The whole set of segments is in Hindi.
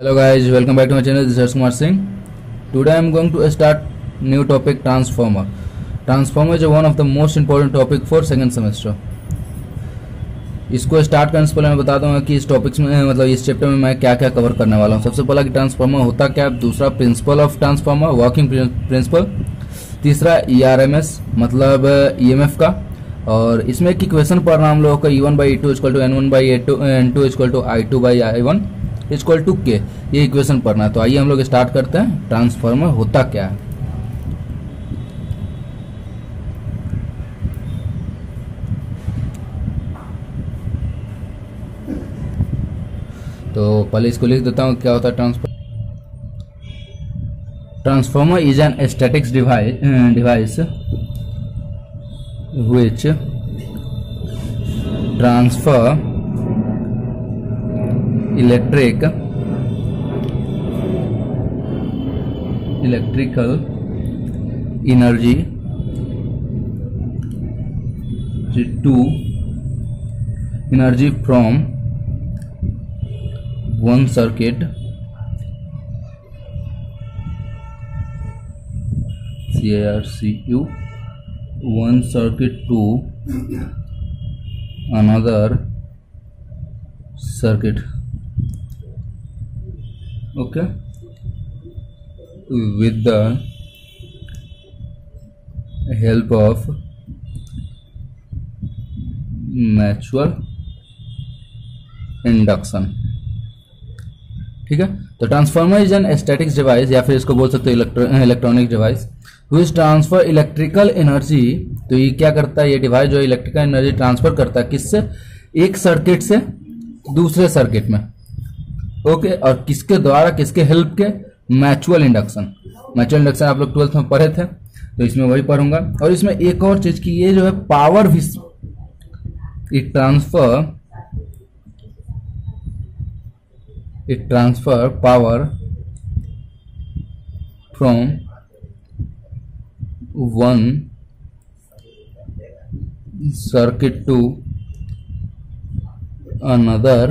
Hello guys, welcome back to my channel. This is Kumar Singh. Today I am going to start new topic transformer. Transformer is one of the most important topic for second semester. इसको स्टार्ट करने से पहले मैं बता दूंगा कि इस टॉपिक्स में मतलब इस चैप्टर में मैं क्या क्या कवर करने वाला हूँ। सबसे पहला कि ट्रांसफार्मर होता क्या है, दूसरा principle of transformer, working principle, तीसरा ERMS मतलब EMF का, और इसमें एक इक्वेशन पढ़ना हम लोगों का E1/E2 = N1/A2 N2 = I2/I1 = K, ये इक्वेशन पढ़ना है। तो आइए हम लोग स्टार्ट करते हैं। ट्रांसफार्मर होता क्या है। तो पहले इसको लिख देता हूँ क्या होता है transformer. Transformer is an statics device which transfer electrical energy from one circuit one circuit to another circuit, okay, with the help of mutual induction। ठीक है, तो transformer is an statics device या फिर इसको बोल सकते हैं electronic device which transfer electrical energy. तो ये क्या करता है, ये डिवाइस जो इलेक्ट्रिकल एनर्जी ट्रांसफर करता है किससे, एक सर्किट से दूसरे सर्किट में, ओके, और किसके द्वारा, किसके हेल्प के, म्यूचुअल इंडक्शन। म्यूचुअल इंडक्शन आप लोग 12th में पढ़े थे, तो इसमें वही पढ़ूंगा। और इसमें एक और चीज की ये जो है पावर भी, it transfer power from one circuit to another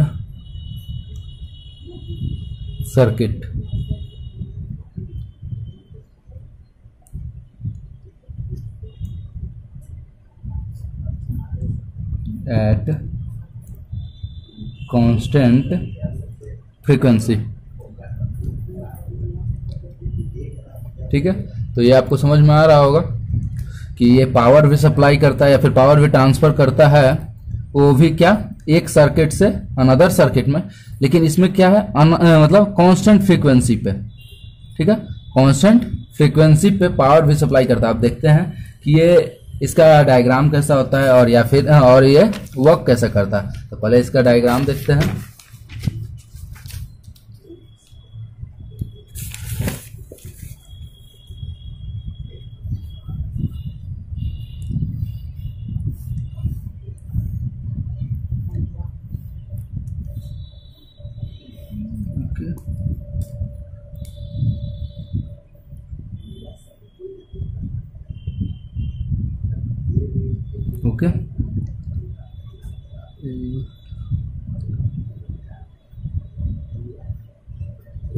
circuit at constant frequency। ठीक है, तो ये आपको समझ में आ रहा होगा कि ये पावर भी सप्लाई करता है या फिर पावर भी ट्रांसफर करता है, वो भी क्या, एक सर्किट से अनदर सर्किट में, लेकिन इसमें क्या है मतलब कांस्टेंट फ्रीक्वेंसी पे। ठीक है, कांस्टेंट फ्रीक्वेंसी पे पावर भी सप्लाई करता है। आप देखते हैं कि ये इसका डायग्राम कैसा होता है और या फिर और ये वर्क कैसा करता है। तो पहले इसका डायग्राम देखते हैं। ओके,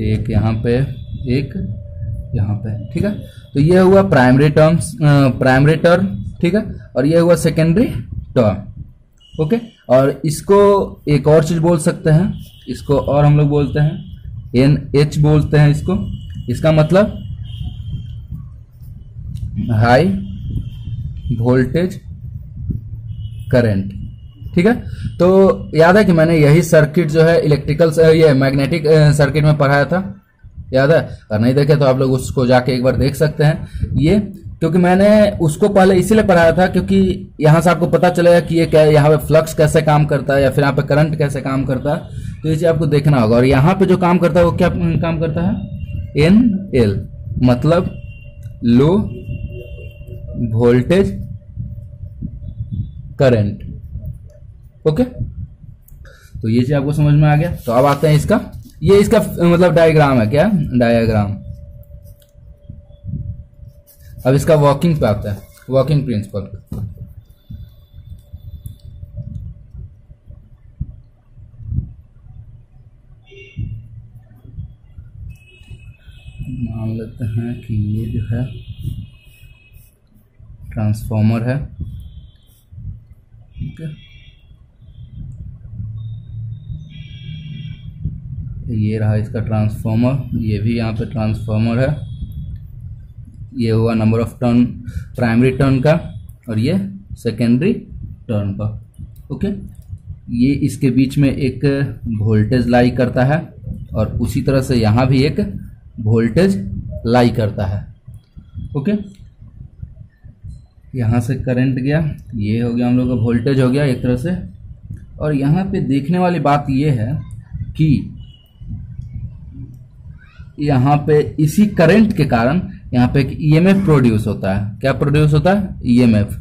एक यहाँ पे, एक यहाँ पे। ठीक है, तो ये हुआ प्राइमरी टर्म, ठीक है, और ये हुआ सेकेंडरी टर्म। ओके, और इसको एक और चीज बोल सकते हैं, इसको और हम लोग बोलते हैं NH बोलते हैं इसको। इसका मतलब हाई वोल्टेज करंट। ठीक है, तो याद है कि मैंने यही सर्किट जो है इलेक्ट्रिकल ये मैग्नेटिक सर्किट में पढ़ाया था, याद है? अगर नहीं देखे तो आप लोग उसको जाके एक बार देख सकते हैं। ये क्योंकि मैंने उसको पहले इसीलिए पढ़ाया था क्योंकि यहां से आपको पता चलेगा कि ये क्या, यहाँ पे फ्लक्स कैसे काम करता है या फिर यहाँ पे करंट कैसे काम करता है, तो ये चीज आपको देखना होगा। और यहाँ पे जो काम करता है वो क्या काम करता है, NL मतलब लो वोल्टेज करंट। ओके, तो ये चीज आपको समझ में आ गया। तो अब आते हैं इसका, ये इसका मतलब डायग्राम है, क्या डायग्राम। अब इसका वर्किंग पे आता है, वर्किंग प्रिंसिपल। मान लेते हैं कि ये जो है ट्रांसफॉर्मर है, ठीक है। ये रहा इसका ट्रांसफॉर्मर, ये भी यहाँ पे ट्रांसफॉर्मर है। ये हुआ number of turn primary turn का और ये सेकेंडरी टर्न का, ओके। ये इसके बीच में एक वोल्टेज लाई करता है और उसी तरह से यहाँ भी एक वोल्टेज लाई करता है, ओके। यहाँ से करंट गया, ये हो गया हम लोग का वोल्टेज हो गया एक तरह से। और यहाँ पे देखने वाली बात ये है कि यहाँ पे इसी करंट के कारण यहाँ पे एक ईएमएफ प्रोड्यूस होता है। क्या प्रोड्यूस होता है? ईएमएफ।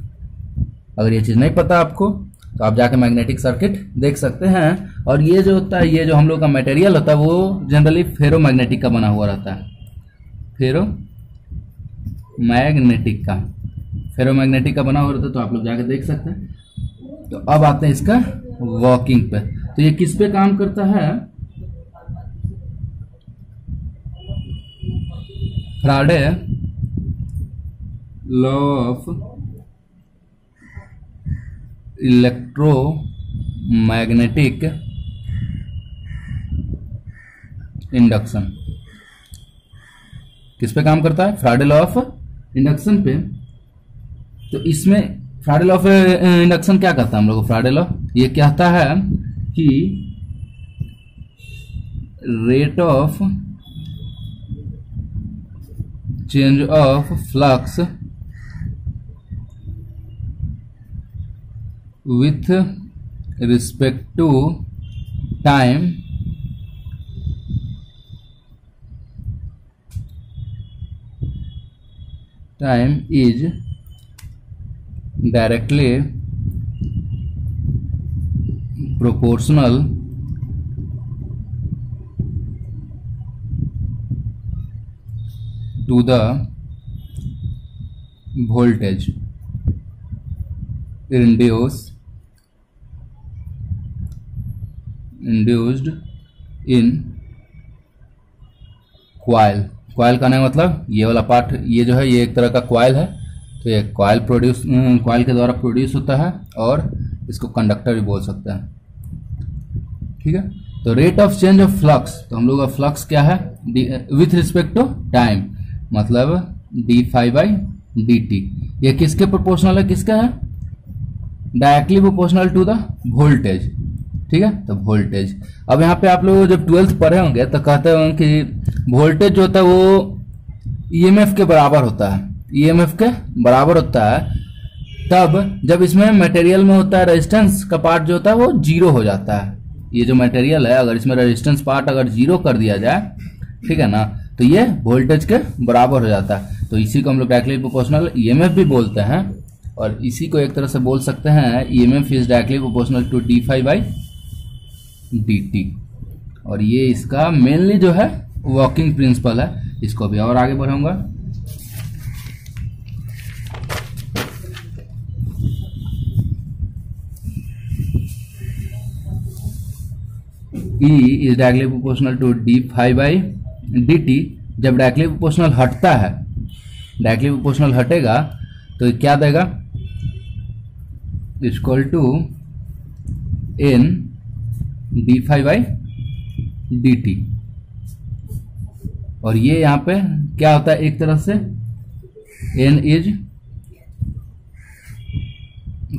अगर ये चीज़ नहीं पता आपको तो आप जाके मैग्नेटिक सर्किट देख सकते हैं। और ये जो होता है, ये जो हम लोग का मटेरियल होता है वो जनरली फेरोमैग्नेटिक का बना हुआ रहता है, फेरोमैग्नेटिक का बना हुआ रहता है, तो आप लोग जाके देख सकते हैं। तो अब आते हैं इसका वर्किंग पे। तो ये किस पे काम करता है? फ्राडे लॉ ऑफ इलेक्ट्रोमैग्नेटिक इंडक्शन किस पे काम करता है? फ्राडे लॉ ऑफ इंडक्शन पे। तो इसमें फ्राडे लॉ ऑफ इंडक्शन क्या कहता है हम लोग? फ्राडे लॉ ये कहता है कि rate of change of flux with respect to time is directly proportional to the voltage induced in coil। Coil का नहीं मतलब ये वाला पार्ट, ये जो है ये एक तरह का कॉयल है। तो ये कॉयल के द्वारा प्रोड्यूस होता है और इसको कंडक्टर भी बोल सकते हैं, ठीक है। तो rate of change of flux, तो हम लोग का फ्लक्स क्या है? विथ रिस्पेक्ट टू टाइम, मतलब d∅dt। ये किसके प्रोपोर्शनल है? किसका है? Directly proportional to the voltage, ठीक है। तो वोल्टेज, अब यहाँ पे आप लोग जब 12th पढ़े होंगे तो कहते होंगे कि वोल्टेज जो होता है वो ईएमएफ के बराबर होता है, ईएमएफ के बराबर होता है तब जब इसमें मटेरियल में होता है रेजिस्टेंस का पार्ट जो होता है वो जीरो हो जाता है। ये जो मटेरियल है अगर इसमें रेजिस्टेंस पार्ट अगर जीरो कर दिया जाए, ठीक है ना, तो ये वोल्टेज के बराबर हो जाता है। तो इसी को हम लोग डायरेक्टली प्रोपोर्शनल ईएमएफ भी बोलते हैं। और इसी को एक तरह से बोल सकते हैं EMF is directly proportional to d∅dt। और ये इसका मेनली जो है वर्किंग प्रिंसिपल है। इसको भी और आगे बढ़ाऊंगा। E is directly proportional to d∅dt। जब डायरेक्टली प्रोपोर्शनल हटता है, डायरेक्टली प्रोपोर्शनल हटेगा तो क्या देगा? Equal to n d∅dt। और ये यहाँ पे क्या होता है? एक तरह से n is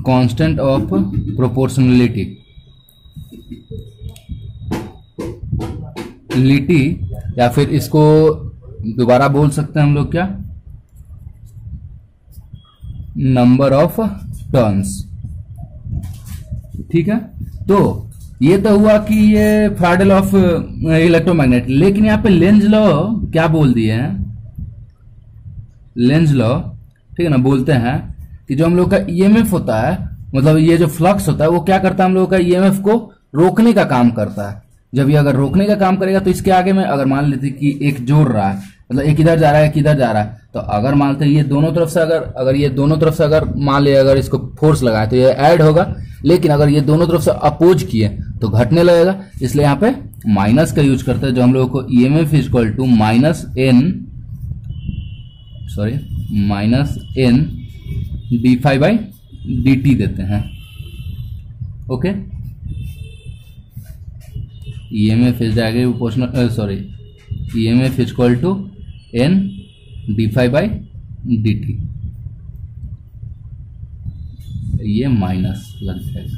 constant of proportionality, या फिर इसको दोबारा बोल सकते हैं हम लोग क्या? नंबर ऑफ टर्न्स, ठीक है। तो ये तो हुआ कि ये फ्राडे लॉ ऑफ इलेक्ट्रोमैग्नेट। लेकिन यहाँ पे लेंज लॉ क्या बोल दिए हैं? लेंज लॉ, ठीक है ना, बोलते हैं कि जो हम लोग का ईएमएफ होता है, मतलब ये जो फ्लक्स होता है वो क्या करता है? हम लोग का ईएमएफ को रोकने का काम करता है। जब ये अगर रोकने का काम करेगा तो इसके आगे में अगर मान लेते कि एक जोड़ रहा है, मतलब एक इधर जा रहा है एक इधर जा रहा है, तो अगर मानते ये दोनों तरफ से अगर ये दोनों तरफ से अगर मान लिया अगर इसको फोर्स लगाए तो ये ऐड होगा। लेकिन अगर ये दोनों तरफ से अपोज किए तो घटने लगेगा। इसलिए यहाँ पे माइनस का यूज करते हैं, जो हम लोगों को EMF equal to -n sorry minus N D five by D T देते हैं। Okay, EMF is directly proportional, sorry EMF is equal to N D five by D T, ये माइनस लग जाएगा।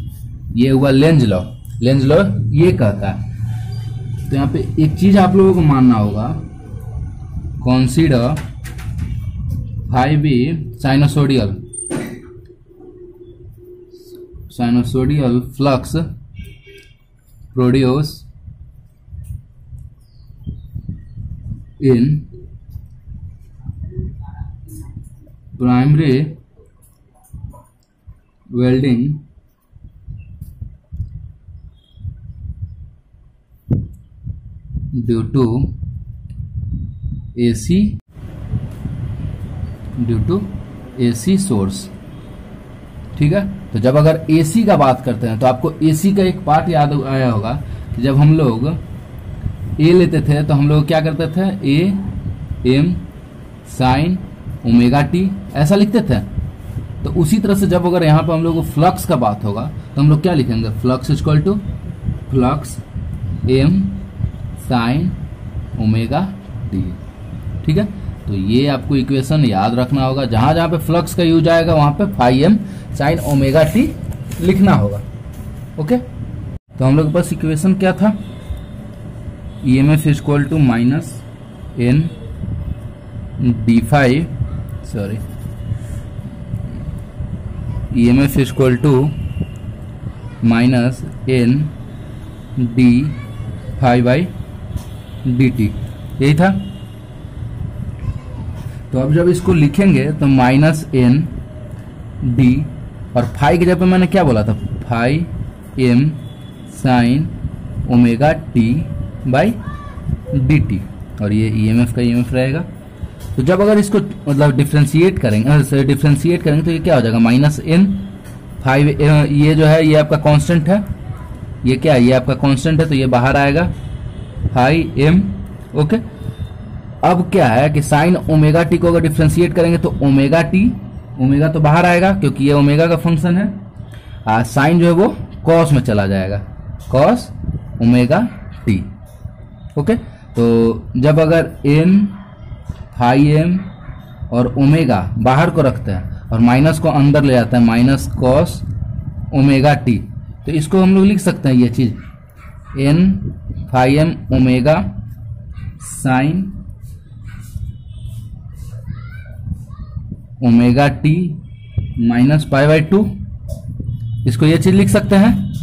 ये हुआ लेंज लॉ। लेंज लॉ ये कहता है, तो यहाँ पे एक चीज आप लोगों को मानना होगा, consider phi be sinusoidal flux produce in primary welding due to AC source. ठीक है, तो जब अगर एसी का बात करते हैं तो आपको एसी का एक पार्ट याद आया होगा कि जब हम लोग ए लेते थे तो हम लोग क्या करते थे, A M sine omega T ऐसा लिखते थे। तो उसी तरह से जब अगर यहाँ पर हम लोग को फ्लक्स का बात होगा तो हम लोग क्या लिखेंगे, flux is equal to flux M sine omega T. ठीक है, तो ये आपको इक्वेशन याद रखना होगा, जहां जहां पे फ्लक्स का यूज आएगा वहां पे phi M sine omega T लिखना होगा। ओके, तो हम लोग के पास इक्वेशन क्या था, EMF is equal to minus N D five, sorry EMF is equal to minus N D five by D T, यही था। तो अब जब इसको लिखेंगे तो माइनस एन डी और फाई की जगह पे मैंने क्या बोला था, phi M sine omega T by D T, और ये ईएमएफ का ईएमएफ रहेगा। तो जब अगर इसको मतलब डिफ्रेंशिएट करेंगे तो ये क्या हो जाएगा, माइनस एन फाइव, ये जो है ये आपका कांस्टेंट है, ये क्या है, ये आपका कांस्टेंट है तो ये बाहर आएगा फाई एम। ओके, अब क्या है कि साइन ओमेगा टी को अगर डिफ्रेंशिएट करेंगे तो ओमेगा टी, ओमेगा तो बाहर आएगा क्योंकि ये ओमेगा का फंक्शन है, साइन जो है वो कॉस में चला जाएगा, कॉस ओमेगा टी। ओके, तो जब अगर एन फाई एम और ओमेगा बाहर को रखते हैं और माइनस को अंदर ले जाता है, माइनस कॉस ओमेगा टी, तो इसको हम लोग लिख सकते हैं ये चीज, N phi M omega sine omega T minus pi by two, इसको ये चीज लिख सकते हैं,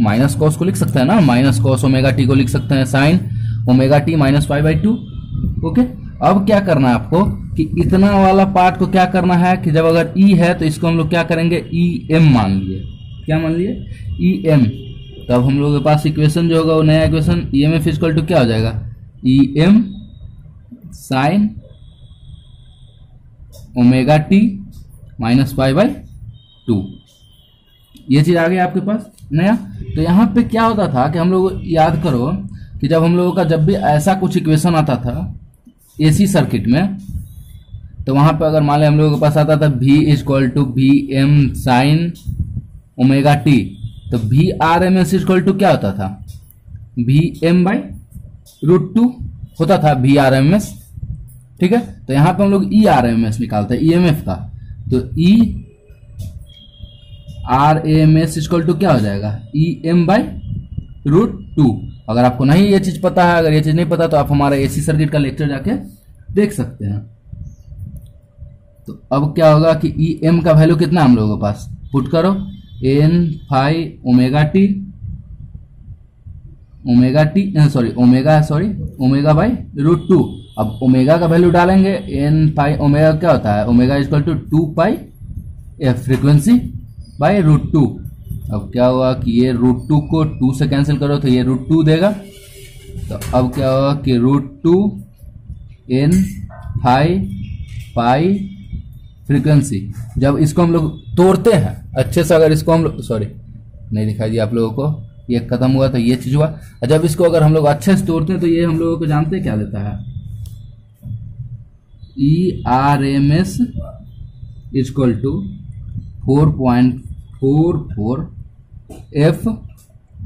माइनस कॉस को लिख सकते हैं ना, माइनस कॉस ओमेगा टी को लिख सकते हैं sign omega T minus pi by to. Okay, अब क्या करना है आपको कि इतना वाला पार्ट को क्या करना है कि जब अगर ई है तो इसको हम लोग क्या करेंगे, ई एम मान लिए, क्या मान लिए, ई एम। तो अब हम लोगों के पास इक्वेशन जो होगा वो नया equation E M F equal to क्या हो जाएगा, E M sine omega T minus pi by two, ये चीज आ गई आपके पास नया। तो यहाँ पे क्या होता था कि हम लोग याद करो कि जब हम लोगों का जब भी ऐसा कुछ इक्वेशन आता था एसी सर्किट में, तो वहां पे अगर मान लें हम लोगों के पास आता था V is equal to V M sine omega T, तो V R M S equal to क्या होता था, V M by root two होता था वी आर एम एस। ठीक है, तो यहां पे हम लोग ई आर एम एस निकालते हैं ईएमएफ का, तो E R M S equal to क्या हो जाएगा, E M by root two. अगर आपको नहीं ये चीज पता है, अगर ये चीज नहीं पता तो आप हमारा एसी सर्किट का लेक्चर जाके देख सकते हैं। तो अब क्या होगा कि ई एम का वैल्यू कितना हम लोगों के पास, पुट करो N phi omega T, omega by root two. अब ओमेगा का वैल्यू डालेंगे, एन पाई ओमेगा क्या होता है, omega equal to 2 pi F frequency by root two. अब क्या होगा कि ये रूट टू को 2 से कैंसिल करो तो ये रूट टू देगा। तो अब क्या होगा कि root two N phi pi frequency. जब इसको हम लोग तोड़ते हैं अच्छे से, अगर इसको हम लोग सॉरी नहीं दिखाई दिया आप लोगों को, ये खत्म हुआ तो ये चीज हुआ। जब इसको अगर हम लोग अच्छे से तोड़ते हैं तो ये हम लोगों को जानते हैं क्या देता है, ERMS इक्वल टू 4.44 F,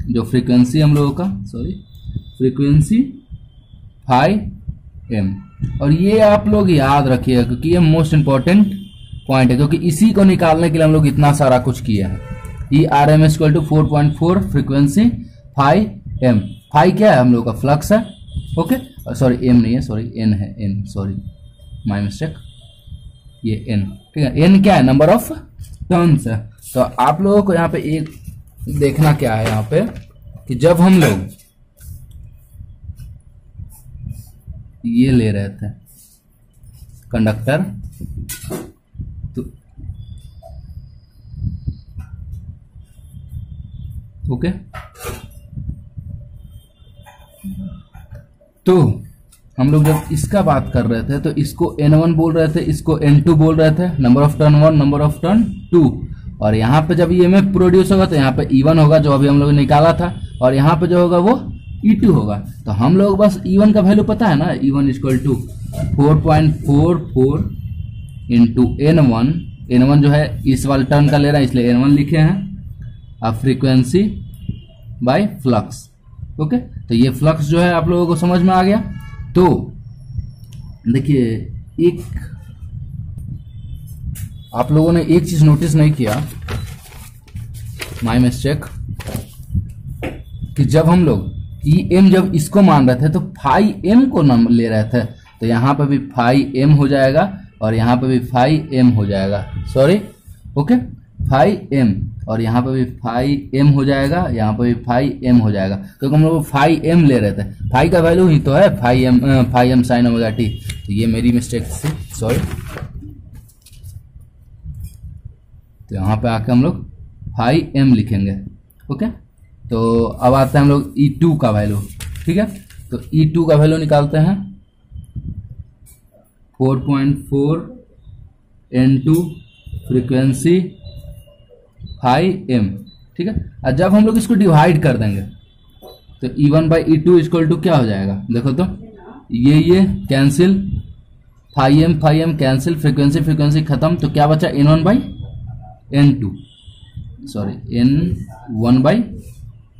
जो फ्रीक्वेंसी हम लोगों का फ्रीक्वेंसी 5M। और ये आप लोग याद रखिएगा क्योंकि ये मोस्ट इंपॉर्टेंट पॉइंट है, क्योंकि इसी को निकालने के लिए हम लोग इतना सारा कुछ किया है। ERMS equal to 4.4 frequency 5M। 5 क्या है हम लोग का फ्लक्स है, ओके, सॉरी M नहीं है, सॉरी N है, N, सॉरी माय मिस्टेक, ये N, ठीक है। N क्या है, नंबर ऑफ टर्न्स है। तो आप लोगों को यहाँ पे एक देखना क्या है यहाँ पे कि जब हम लोग ये ले रहे थे कंडक्टर, तो ओके, तो हम लोग जब इसका बात कर रहे थे तो इसको N1 बोल रहे थे, इसको N2 बोल रहे थे, number of turn 1, number of turn 2। और यहाँ पे जब EMF प्रोड्यूस होगा तो यहाँ पे E1 होगा जो अभी हम लोग ने निकाला था, और यहाँ पे जो होगा वो E2 होगा। तो हम लोग बस E1 का वैल्यू पता है ना, E1 equal to 4.44 into N1, N1 जो है इस वाले टर्न का ले रहा है इसलिए N1 लिखे हैं, अब फ्रीक्वेंसी बाय फ्लक्स, ओके। तो ये फ्लक्स जो है आप लोगों को समझ में आ गया। तो देखिए, एक आप लोगों ने एक चीज नोटिस नहीं किया, माय मिस्टेक, कि जब हम लोग EM जब इसको मान रहे थे तो 5M को नाम ले रहे थे, तो यहां पे भी 5M हो जाएगा और यहां पे भी 5M हो जाएगा, सॉरी, ओके, 5M, और यहाँ पे भी 5M हो जाएगा, यहाँ पे भी 5M हो जाएगा, क्योंकि हम लोग 5M ले रहे थे। 5 का वैल्यू ही तो है 5M sin ओमेगा t। तो ये मेरी मिस्टेक थी, सॉरी। तो यहाँ पे आके हम लोग 5M लिखेंगे, ओके। तो अब आते हैं हम लोग E2 का वैल्यू, ठीक है। तो E2 का वैल्यू निकालते हैं 4.4 N2 फ्रीक्वेंसी 5M, ठीक है। और जब हम लोग इसको डिवाइड कर देंगे तो E1 by E2 equal to क्या हो जाएगा, देखो तो ये कैंसिल, 5M कैंसिल, फ्रीक्वेंसी खत्म, तो क्या बचा N1 by N2, sorry N1 by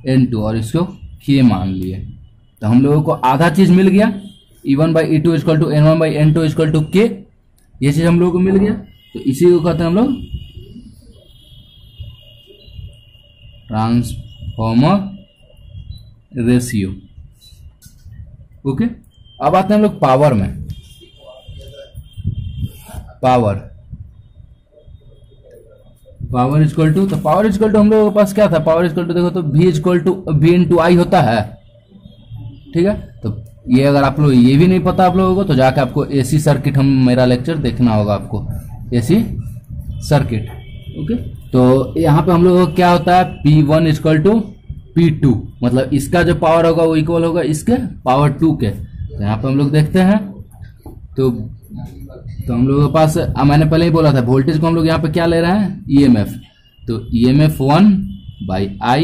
N2, और इसको K मान लिए। तो हम लोगों को आधा चीज मिल गया, E1 by E2 equal to N1 by N2 equal to K, ये चीज हम लोगों को मिल गया। तो इसी को कहते हैं हम लोग ट्रांसफॉर्मर रेशियो, ओके। अब आते हैं हम लोग पावर में। पावर इक्वल टू, तो पावर इक्वल टू हम लोगों के पास क्या था, पावर इक्वल टू देखो तो V equal to V into I होता है, ठीक है। तो ये अगर आप लोग ये भी नहीं पता आप लोगों को तो जाके आपको AC सर्किट, हम मेरा लेक्चर देखना होगा आपको, AC सर्किट, ओके। तो यहाँ पे हम लोगों को क्या होता है, P1 इक्वल टू P2, मतलब इसका जो पावर होगा वो इक्वल होगा इसके पावर 2 के। तो यहाँ पे हम लोग देखते हैं, तो हम लोगों के पास मैंने पहले ही बोला था वोल्टेज को हम लोग यहाँ पे क्या ले रहे हैं, EMF, तो EMF 1 बाई I,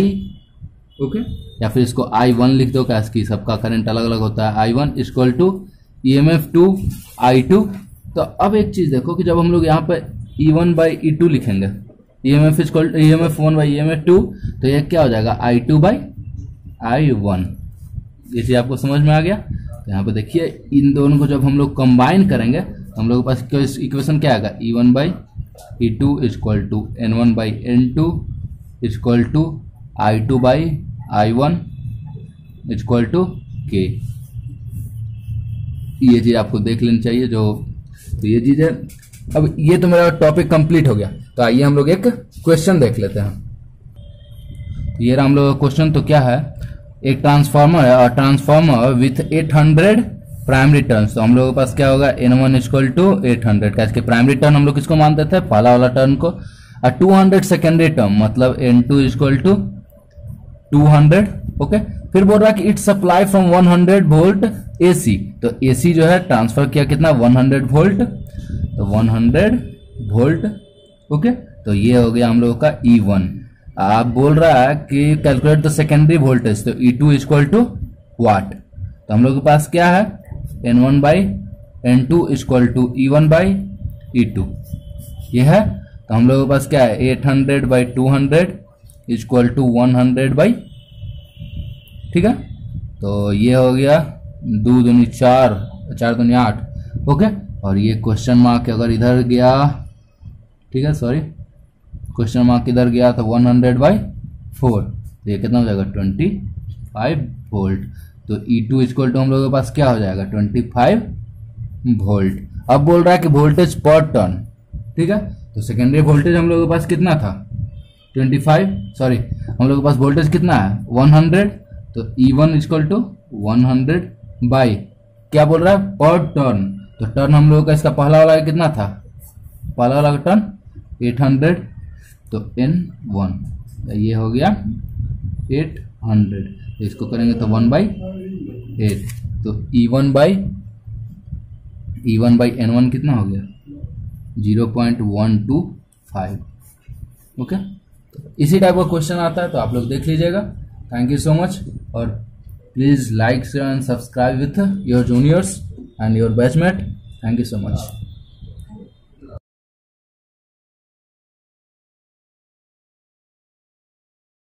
ओके, या फिर इसको I1 लिख दो, क्या इसकी सबका करंट अलग अलग होता है, I1 equal to EMF 2 I2। तो अब एक चीज देखो कि जब हम लोग यहाँ पे E1 बाई E2 लिखेंगे, EMF equal to EMF 1 by EMF 2, तो ये क्या हो जाएगा I2 बाई I1। ये चीज आपको समझ में आ गया। तो यहाँ पे देखिए इन दोनों को जब हम लोग कंबाइन करेंगे तो हम लोग के पास इक्वेशन क्या आएगा, E1 by E2 equal to N1 by N2 equal to I2 by I1 equal to K। ये चीज आपको देख लेनी चाहिए जो, तो ये चीज है। अब ये तो मेरा टॉपिक कंप्लीट हो गया, तो आइए हम लोग एक क्वेश्चन देख लेते हैं। ये रहा हम लोग क्वेश्चन। तो क्या है, एक ट्रांसफार्मर है और ट्रांसफार्मर विथ 800 प्राइमरी टर्न्स। तो हम लोगों के पास क्या होगा, N1 इक्वल टू 800 का, इसके प्राइमरी टर्न हम लोग किसको मानते थे, पहला वाला टर्न को, और 200 सेकेंडरी टर्म मतलब N2 इक्वल टू 200, ओके। फिर बोल रहा है कि it supply from 100 volt AC। तो AC जो है ट्रांसफर किया कितना, 100 वोल्ट, तो 100 वोल्ट, ओके। तो ये हो गया हम लोगों का E1। आप बोल रहा है कि कैलकुलेट द सेकेंडरी वोल्टेज, तो E2 इक्वल टू वाट। तो हम लोग के पास क्या है, N1 by N2 equal to E1 by E2, ये है। तो हम लोगों के पास क्या है 800 बाई 200 इक्वल टू 100 बाई, ठीक है। तो ये हो गया 2 दूनी 4, 4 दूनी 8, ओके। और ये क्वेश्चन मार्क अगर इधर गया, ठीक है, सॉरी, क्वेश्चन मार्क इधर गया तो 100 बाई 4, तो ये कितना हो जाएगा 25 वोल्ट। तो E2 इक्वल टू हम लोगों के पास क्या हो जाएगा 25 वोल्ट। अब बोल रहा है कि वोल्टेज पर टर्न, ठीक है। तो सेकेंडरी वोल्टेज हम लोगों के पास कितना था 25, सॉरी हम लोगों के पास वोल्टेज कितना है 100, तो E1 इक्वल टू 100 बाई क्या बोल रहा है पर टर्न। तो टर्न हम लोगों का इसका पहला वाला कितना था, पहला वाला टर्न 800, तो N1 ये हो गया 800, तो इसको करेंगे तो 1/8, तो E1 बाई N1 कितना हो गया 0.125, ओके। इसी टाइप का क्वेश्चन आता है तो आप लोग देख लीजिएगा। थैंक यू सो मच, और please like share and subscribe with your juniors and your batchmate. Thank you so much.